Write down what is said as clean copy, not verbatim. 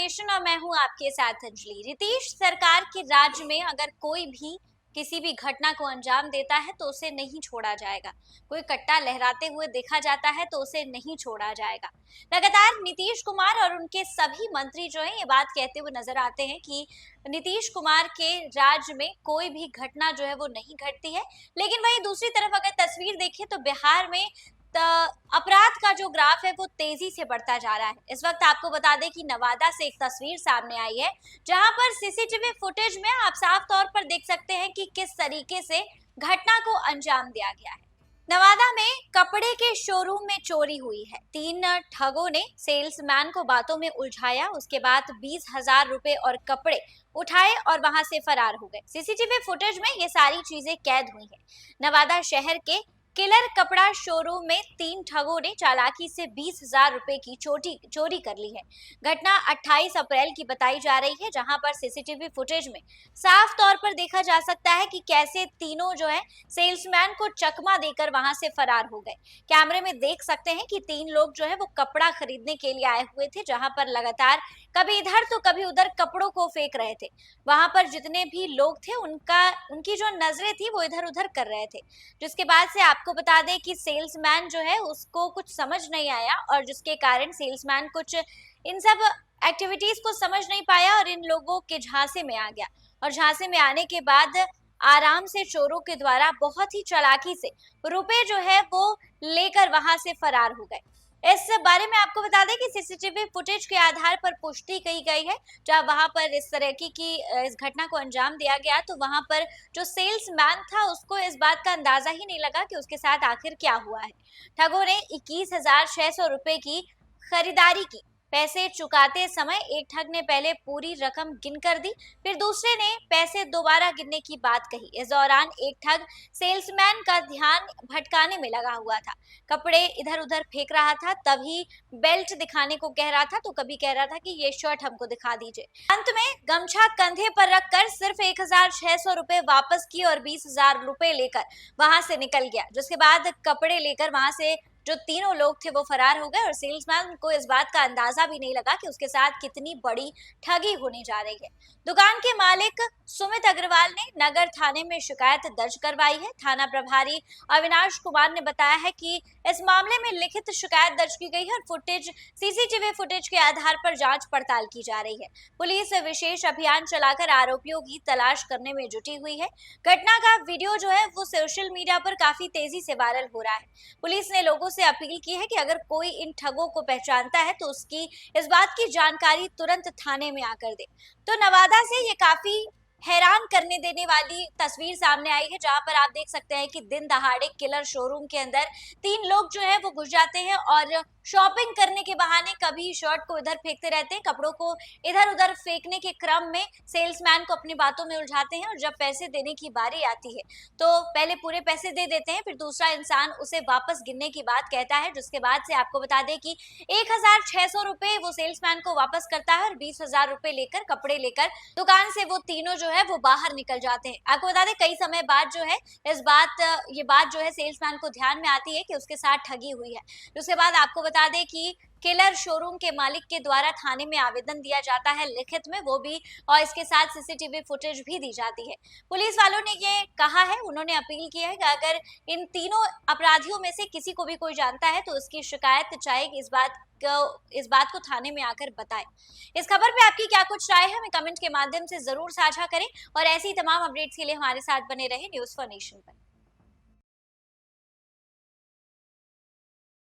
Nation और मैं हूं आपके साथ अंजलि। नीतीश सरकार के राज्य में अगर कोई भी किसी भी घटना को अंजाम देता है तो उसे नहीं छोड़ा जाएगा। कोई कट्टा लहराते हुए देखा जाता है तो उसे नहीं छोड़ा जाएगा। लगातार नीतीश कुमार और उनके सभी मंत्री जो है ये बात कहते हुए नजर आते हैं कि नीतीश कुमार के राज्य में कोई भी घटना जो है वो नहीं घटती है। लेकिन वहीं दूसरी तरफ अगर तस्वीर देखें तो बिहार में अपराध का जो ग्राफ है वो तेजी से बढ़ता जा रहा है। इस वक्त आपको बता दें कि नवादा से एक तस्वीर सामने आई है जहां पर सीसीटीवी फुटेज में आप साफ तौर पर देख सकते हैं कि किस तरीके से घटना को अंजाम दिया गया है। नवादा में कपड़े के शोरूम में चोरी हुई है। 3 ठगों ने सेल्समैन को बातों में उलझाया, उसके बाद 20,000 रुपए और कपड़े उठाए और वहां से फरार हो गए। सीसीटीवी फुटेज में ये सारी चीजें कैद हुई हैं। नवादा शहर के किलर कपड़ा शोरूम में 3 ठगों ने चालाकी से 20,000 रुपए की चोरी कर ली है। घटना 28 अप्रैल की बताई जा रही है, जहां पर सीसीटीवी फुटेज में साफ तौर पर देखा जा सकता है कि कैसे तीनों जो है सेल्समैन को चकमा देकर वहां से फरार हो गए। कैमरे में देख सकते हैं कि 3 लोग जो है वो कपड़ा खरीदने के लिए आए हुए थे, जहां पर लगातार कभी इधर तो कभी उधर कपड़ों को फेंक रहे थे। वहां पर जितने भी लोग थे उनकी जो नजरें थी वो इधर उधर कर रहे थे। जिसके बाद से आपको बता दें कि सेल्समैन जो है उसको कुछ समझ नहीं आया और जिसके कारण सेल्समैन कुछ इन सब एक्टिविटीज को समझ नहीं पाया और इन लोगों के झांसे में आ गया। और झांसे में आने के बाद आराम से चोरों के द्वारा बहुत ही चालाकी से रुपए जो है वो लेकर वहां से फरार हो गए। इस बारे में आपको बता दें कि सीसीटीवी फुटेज के आधार पर पुष्टि की गई है। जब वहां पर इस तरह की इस घटना को अंजाम दिया गया तो वहां पर जो सेल्समैन था उसको इस बात का अंदाजा ही नहीं लगा कि उसके साथ आखिर क्या हुआ है। ठगों ने 21,600 रुपए की खरीदारी की। पैसे चुकाते समय एक ठग ने पहले पूरी रकम गिनकर दी, फिर दूसरे ने पैसे दोबारा गिनने की बात कही। इस दौरान एक ठग सेल्समैन का ध्यान भटकाने में लगा हुआ था, कपड़े इधर उधर फेंक रहा था, तभी बेल्ट दिखाने को कह रहा था तो कभी कह रहा था कि ये शर्ट हमको दिखा दीजिए। अंत में गमछा कंधे पर रखकर सिर्फ 1,600 रुपए वापस किए और 20,000 रुपए लेकर वहां से निकल गया। जिसके बाद कपड़े लेकर वहां से जो तीनों लोग थे वो फरार हो गए और सेल्समैन को इस बात का अंदाजा भी नहीं लगा कि उसके साथ कितनी बड़ी ठगी होने जा रही है। दुकान के मालिक सुमित अग्रवाल ने नगर थाने में शिकायत दर्ज करवाई है। थाना प्रभारी अविनाश कुमार ने बताया है कि इस मामले में लिखित शिकायत दर्ज की गई है और सीसीटीवी फुटेज के आधार पर जांच पड़ताल की जा रही है। पुलिस विशेष अभियान चलाकर आरोपियों की तलाश करने में जुटी हुई है। घटना का वीडियो जो है वो सोशल मीडिया पर काफी तेजी से वायरल हो रहा है। पुलिस ने लोगों से अपील की है कि अगर कोई इन ठगों को पहचानता है तो उसकी इस बात की जानकारी तुरंत थाने में आकर दे। तो नवादा से ये काफी हैरान करने देने वाली तस्वीर सामने आई है, जहां पर आप देख सकते हैं कि दिन दहाड़े किलर शोरूम के अंदर 3 लोग जो है वो घुस जाते हैं और शॉपिंग करने के बहाने कभी शर्ट को इधर फेंकते रहते हैं, कपड़ों को इधर उधर फेंकने के क्रम में सेल्समैन को अपनी बातों में उलझाते हैं और जब पैसे देने की बारी आती है तो पहले पूरे पैसे दे देते हैं, फिर दूसरा इंसान उसे वापस गिनने की बात कहता है। जिसके बाद से आपको बता दें कि 1,600 रुपए वो सेल्समैन को वापस करता है और 20,000 रुपए लेकर कपड़े लेकर दुकान से वो तीनों जो है वो बाहर निकल जाते हैं। आपको बता दें कई समय बाद जो है ये बात जो है सेल्समैन को ध्यान में आती है कि उसके साथ ठगी हुई है। उसके बाद आपको बता दें कि किलर शोरूम के मालिक के द्वारा थाने में आवेदन दिया जाता है लिखित में, वो भी, और इसके साथ सीसीटीवी फुटेज भी दी जाती है। पुलिस वालों ने ये कहा है, उन्होंने अपील की है कि अगर इन तीनों अपराधियों में से किसी को भी कोई जानता है तो उसकी शिकायत चाहे इस बात को थाने में आकर बताएं। इस खबर पे आपकी क्या कुछ राय है हमें कमेंट के माध्यम से जरूर साझा करें और ऐसी तमाम अपडेट्स के लिए हमारे साथ बने रहे न्यूज़ फॉर नेशन पर।